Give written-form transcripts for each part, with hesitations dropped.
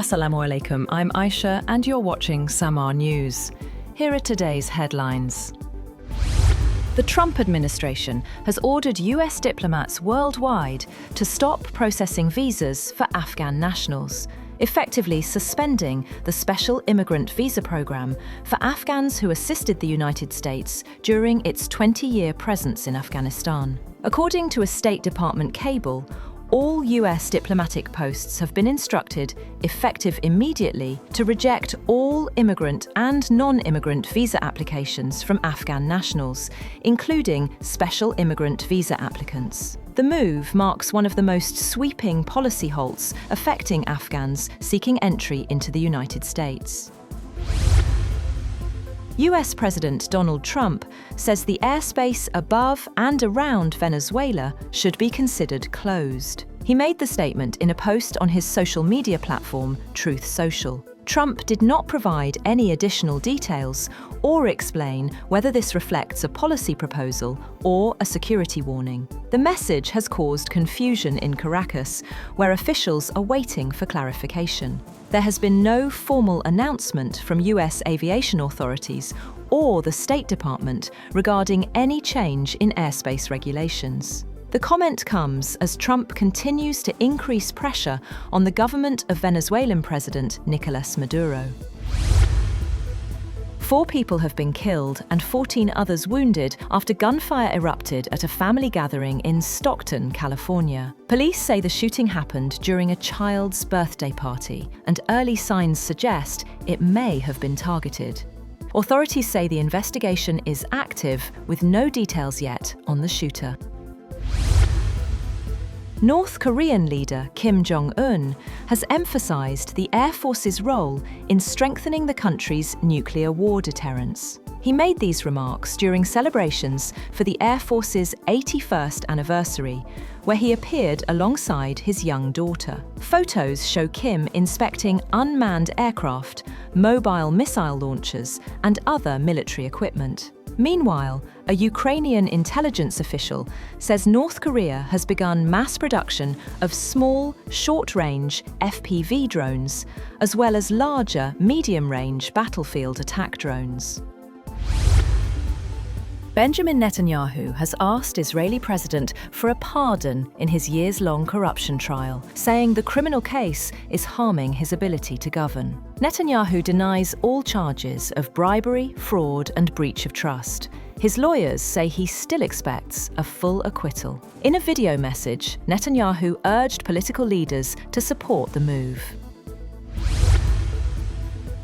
Assalamu alaikum, I'm Aisha and you're watching Samaa News. Here are today's headlines. The Trump administration has ordered US diplomats worldwide to stop processing visas for Afghan nationals, effectively suspending the special immigrant visa program for Afghans who assisted the United States during its 20-year presence in Afghanistan. According to a State Department cable, all US diplomatic posts have been instructed, effective immediately, to reject all immigrant and non-immigrant visa applications from Afghan nationals, including special immigrant visa applicants. The move marks one of the most sweeping policy halts affecting Afghans seeking entry into the United States. US President Donald Trump says the airspace above and around Venezuela should be considered closed. He made the statement in a post on his social media platform, Truth Social. Trump did not provide any additional details or explain whether this reflects a policy proposal or a security warning. The message has caused confusion in Caracas, where officials are waiting for clarification. There has been no formal announcement from US aviation authorities or the State Department regarding any change in airspace regulations. The comment comes as Trump continues to increase pressure on the government of Venezuelan President Nicolás Maduro. 4 people have been killed and 14 others wounded after gunfire erupted at a family gathering in Stockton, California. Police say the shooting happened during a child's birthday party, and early signs suggest it may have been targeted. Authorities say the investigation is active, with no details yet on the shooter. North Korean leader Kim Jong-un has emphasized the Air Force's role in strengthening the country's nuclear war deterrence. He made these remarks during celebrations for the Air Force's 81st anniversary, where he appeared alongside his young daughter. Photos show Kim inspecting unmanned aircraft, mobile missile launchers, and other military equipment. Meanwhile, a Ukrainian intelligence official says North Korea has begun mass production of small, short-range FPV drones, as well as larger, medium-range battlefield attack drones. Benjamin Netanyahu has asked Israeli president for a pardon in his years-long corruption trial, saying the criminal case is harming his ability to govern. Netanyahu denies all charges of bribery, fraud, and breach of trust. His lawyers say he still expects a full acquittal. In a video message, Netanyahu urged political leaders to support the move.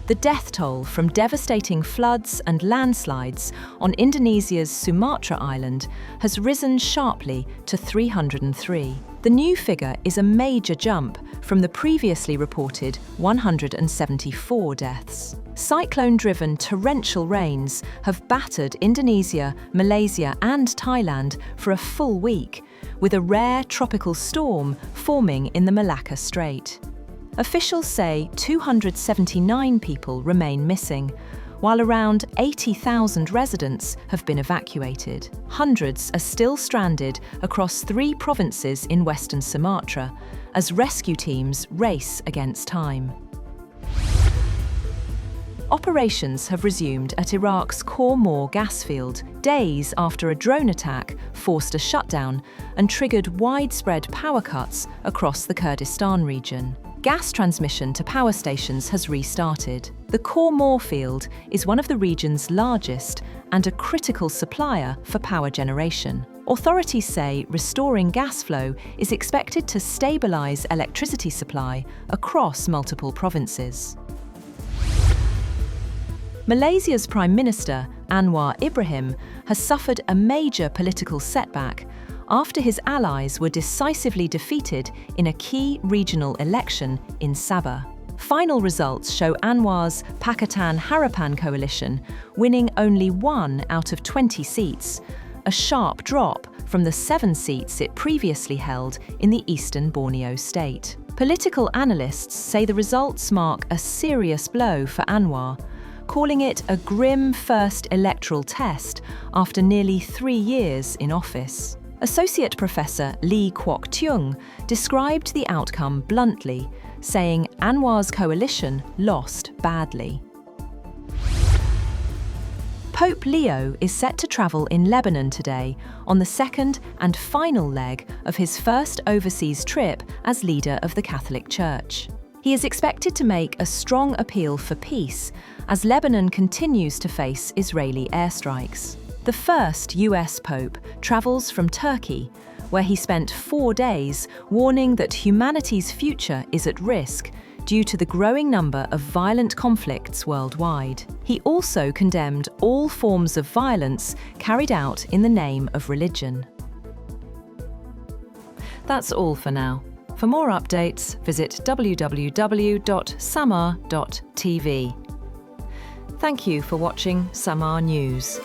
The death toll from devastating floods and landslides on Indonesia's Sumatra island has risen sharply to 303. The new figure is a major jump from the previously reported 174 deaths. Cyclone-driven torrential rains have battered Indonesia, Malaysia, and Thailand for a full week, with a rare tropical storm forming in the Malacca Strait. Officials say 279 people remain missing, while around 80,000 residents have been evacuated. Hundreds are still stranded across 3 provinces in western Sumatra as rescue teams race against time. Operations have resumed at Iraq's Khor Mor gas field, days after a drone attack forced a shutdown and triggered widespread power cuts across the Kurdistan region. Gas transmission to power stations has restarted. The Khor Mor field is one of the region's largest and a critical supplier for power generation. Authorities say restoring gas flow is expected to stabilize electricity supply across multiple provinces. Malaysia's Prime Minister, Anwar Ibrahim, has suffered a major political setback after his allies were decisively defeated in a key regional election in Sabah. Final results show Anwar's Pakatan Harapan coalition winning only 1 out of 20 seats, a sharp drop from the 7 seats it previously held in the eastern Borneo state. Political analysts say the results mark a serious blow for Anwar, calling it a grim first electoral test after nearly 3 years in office. Associate Professor Lee Kwok Tung described the outcome bluntly, saying Anwar's coalition lost badly. Pope Leo is set to travel in Lebanon today on the second and final leg of his first overseas trip as leader of the Catholic Church. He is expected to make a strong appeal for peace as Lebanon continues to face Israeli airstrikes. The first US Pope travels from Turkey, where he spent 4 days warning that humanity's future is at risk due to the growing number of violent conflicts worldwide. He also condemned all forms of violence carried out in the name of religion. That's all for now. For more updates, visit www.samaa.tv. Thank you for watching Samaa News.